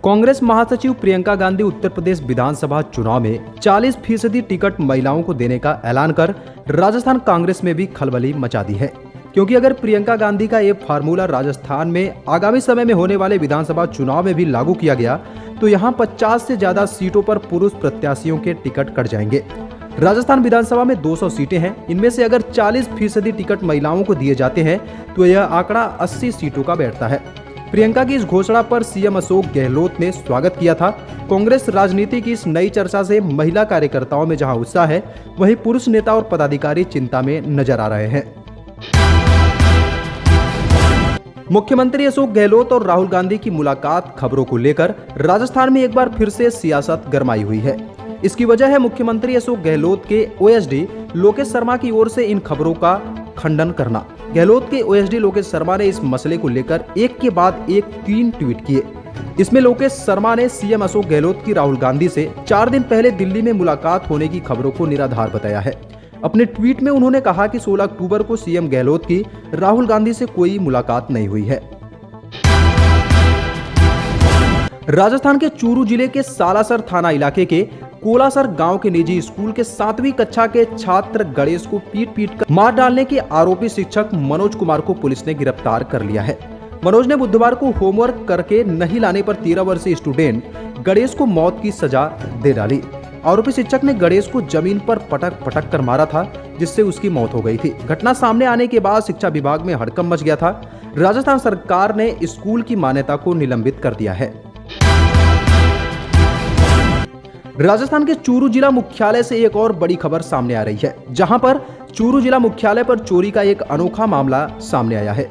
कांग्रेस महासचिव प्रियंका गांधी उत्तर प्रदेश विधानसभा चुनाव में 40% टिकट महिलाओं को देने का ऐलान कर राजस्थान कांग्रेस में भी खलबली मचा दी है। क्योंकि अगर प्रियंका गांधी का ये फार्मूला राजस्थान में आगामी समय में होने वाले विधानसभा चुनाव में भी लागू किया गया तो यहाँ 50 से ज्यादा सीटों पर पुरुष प्रत्याशियों के टिकट कट जाएंगे। राजस्थान विधानसभा में 200 सीटें हैं। इनमें से अगर 40% टिकट महिलाओं को दिए जाते हैं तो यह आंकड़ा 80 सीटों का बैठता है। प्रियंका की इस घोषणा पर सीएम अशोक गहलोत ने स्वागत किया था। कांग्रेस राजनीति की इस नई चर्चा से महिला कार्यकर्ताओं में जहां उत्साह है, वहीं पुरुष नेता और पदाधिकारी चिंता में नजर आ रहे हैं। मुख्यमंत्री अशोक गहलोत और राहुल गांधी की मुलाकात खबरों को लेकर राजस्थान में एक बार फिर से सियासत गरमाई हुई है। इसकी वजह है मुख्यमंत्री अशोक गहलोत के ओएसडी लोकेश शर्मा की ओर से इन खबरों का खंडन करना। गहलोत के ओएसडी लोकेश शर्मा ने इस मसले को लेकर एक के बाद एक 3 ट्वीट किए। इसमें लोकेश शर्मा ने सीएम अशोक गहलोत की राहुल गांधी से 4 दिन पहले दिल्ली में मुलाकात होने की खबरों को निराधार बताया है। अपने ट्वीट में उन्होंने कहा कि 16 अक्टूबर को सीएम गहलोत की राहुल गांधी से कोई मुलाकात नहीं हुई है। राजस्थान के चूरू जिले के सालासर थाना इलाके के कोलासर गांव के निजी स्कूल के 7वीं कक्षा के छात्र गणेश को पीट कर मार डालने के आरोपी शिक्षक मनोज कुमार को पुलिस ने गिरफ्तार कर लिया है। मनोज ने बुधवार को होमवर्क करके नहीं लाने पर 13 वर्षीय स्टूडेंट गणेश को मौत की सजा दे डाली। आरोपी शिक्षक ने गणेश को जमीन पर पटक पटक कर मारा था, जिससे उसकी मौत हो गई थी। घटना सामने आने के बाद शिक्षा विभाग में हड़कंप मच गया था। राजस्थान सरकार ने स्कूल की मान्यता को निलंबित कर दिया है। राजस्थान के चूरू जिला मुख्यालय से एक और बड़ी खबर सामने आ रही है, जहां पर चूरू जिला मुख्यालय पर चोरी का एक अनोखा मामला सामने आया है।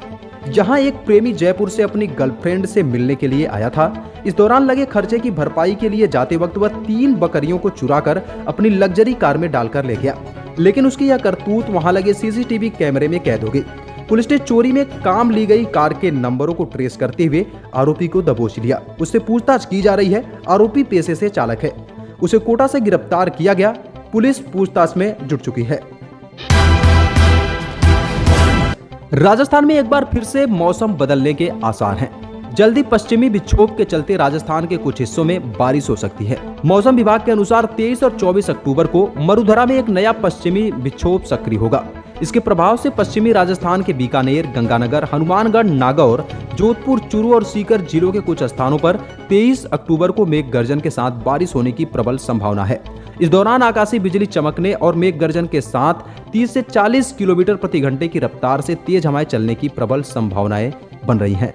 जहां एक प्रेमी जयपुर से अपनी गर्लफ्रेंड से मिलने के लिए आया था। इस दौरान लगे खर्चे की भरपाई के लिए जाते वक्त वह 3 बकरियों को चुराकर अपनी लग्जरी कार में डालकर ले गया, लेकिन उसकी यह करतूत वहां लगे सीसीटीवी कैमरे में कैद हो गई। पुलिस ने चोरी में काम ली गई कार के नंबरों को ट्रेस करते हुए आरोपी को दबोच लिया। उससे पूछताछ की जा रही है। आरोपी पेशे से चालक है। उसे कोटा से गिरफ्तार किया गया। पुलिस पूछताछ में जुट चुकी है। राजस्थान में एक बार फिर से मौसम बदलने के आसार हैं। जल्दी पश्चिमी विक्षोभ के चलते राजस्थान के कुछ हिस्सों में बारिश हो सकती है। मौसम विभाग के अनुसार 23 और 24 अक्टूबर को मरुधरा में एक नया पश्चिमी विक्षोभ सक्रिय होगा। इसके प्रभाव से पश्चिमी राजस्थान के बीकानेर, गंगानगर, हनुमानगढ़, नागौर, जोधपुर, चूरू और सीकर जिलों के कुछ स्थानों पर 23 अक्टूबर को मेघ गर्जन के साथ बारिश होने की प्रबल संभावना है। इस दौरान आकाशीय बिजली चमकने और मेघ गर्जन के साथ 30 से 40 किलोमीटर प्रति घंटे की रफ्तार से तेज हवाएं चलने की प्रबल संभावनाएं बन रही हैं।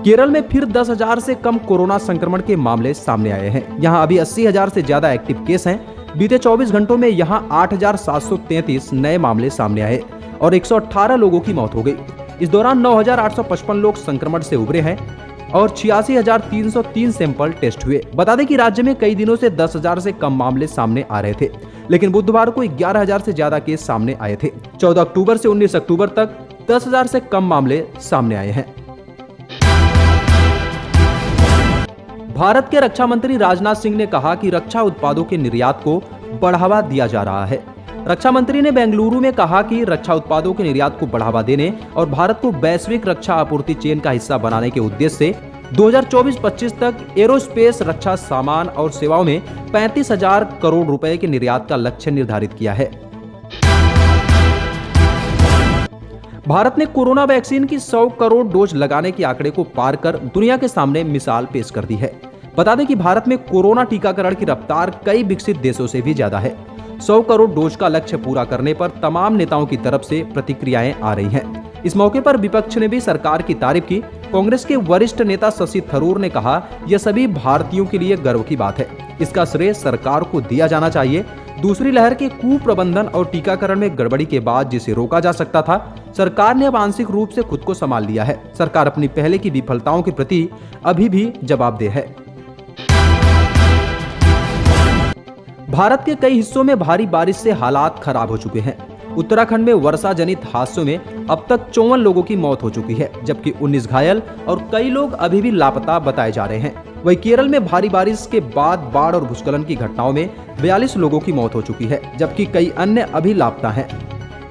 केरल में फिर 10,000 से कम कोरोना संक्रमण के मामले सामने आए हैं। यहां अभी 80,000 से ज्यादा एक्टिव केस हैं। बीते 24 घंटों में यहां 8,733 नए मामले सामने आए और 118 लोगों की मौत हो गई। इस दौरान 9,855 लोग संक्रमण से उबरे हैं और 86,303 सैंपल टेस्ट हुए। बता दें कि राज्य में कई दिनों से 10,000 से कम मामले सामने आ रहे थे, लेकिन बुधवार को 11,000 से ज्यादा केस सामने आए थे। 14 अक्टूबर से 19 अक्टूबर तक 10,000 से कम मामले सामने आए हैं। भारत के रक्षा मंत्री राजनाथ सिंह ने कहा कि रक्षा उत्पादों के निर्यात को बढ़ावा दिया जा रहा है। रक्षा मंत्री ने बेंगलुरु में कहा कि रक्षा उत्पादों के निर्यात को बढ़ावा देने और भारत को वैश्विक रक्षा आपूर्ति चेन का हिस्सा बनाने के उद्देश्य से 2024-25 तक एरोस्पेस रक्षा सामान और सेवाओं में 35,000 करोड़ रुपए के निर्यात का लक्ष्य निर्धारित किया है। भारत ने कोरोना वैक्सीन की 100 करोड़ डोज लगाने के आंकड़े को पार कर दुनिया के सामने मिसाल पेश कर दी है। बता दें कि भारत में कोरोना टीकाकरण की रफ्तार कई विकसित देशों से भी ज्यादा है। 100 करोड़ डोज का लक्ष्य पूरा करने पर तमाम नेताओं की तरफ से प्रतिक्रियाएं आ रही हैं। इस मौके पर विपक्ष ने भी सरकार की तारीफ की। कांग्रेस के वरिष्ठ नेता शशि थरूर ने कहा, यह सभी भारतीयों के लिए गर्व की बात है। इसका श्रेय सरकार को दिया जाना चाहिए। दूसरी लहर के कुप्रबंधन और टीकाकरण में गड़बड़ी के बाद जिसे रोका जा सकता था, सरकार ने अब आंशिक रूप से खुद को संभाल लिया है। सरकार अपनी पहले की विफलताओं के प्रति अभी भी जवाबदेह है। भारत के कई हिस्सों में भारी बारिश से हालात खराब हो चुके हैं। उत्तराखंड में वर्षा जनित हादसों में अब तक 54 लोगों की मौत हो चुकी है, जबकि 19 घायल और कई लोग अभी भी लापता बताए जा रहे हैं। वहीं केरल में भारी बारिश के बाद बाढ़ और भूस्खलन की घटनाओं में 42 लोगों की मौत हो चुकी है, जबकि कई अन्य अभी लापता हैं।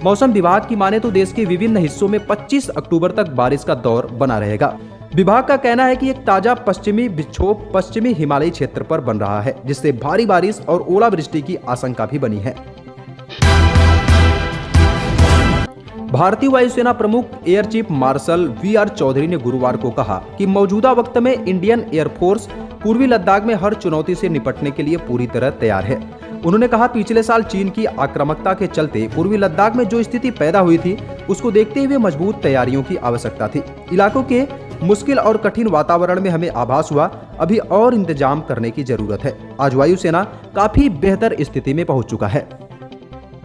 मौसम विभाग की माने तो देश के विभिन्न हिस्सों में 25 अक्टूबर तक बारिश का दौर बना रहेगा। विभाग का कहना है कि एक ताजा पश्चिमी विक्षोभ पश्चिमी हिमालयी क्षेत्र पर बन रहा है, जिससे भारी बारिश और ओलावृष्टि की आशंका भी बनी है। भारतीय वायुसेना प्रमुख air chief marshal V R. Chaudhari ने गुरुवार को कहा कि मौजूदा वक्त में इंडियन एयरफोर्स पूर्वी लद्दाख में हर चुनौती से निपटने के लिए पूरी तरह तैयार है। उन्होंने कहा, पिछले साल चीन की आक्रामकता के चलते पूर्वी लद्दाख में जो स्थिति पैदा हुई थी, उसको देखते हुए मजबूत तैयारियों की आवश्यकता थी। इलाकों के मुश्किल और कठिन वातावरण में हमें आभास हुआ अभी और इंतजाम करने की जरूरत है। आज वायुसेना काफी बेहतर स्थिति में पहुंच चुका है।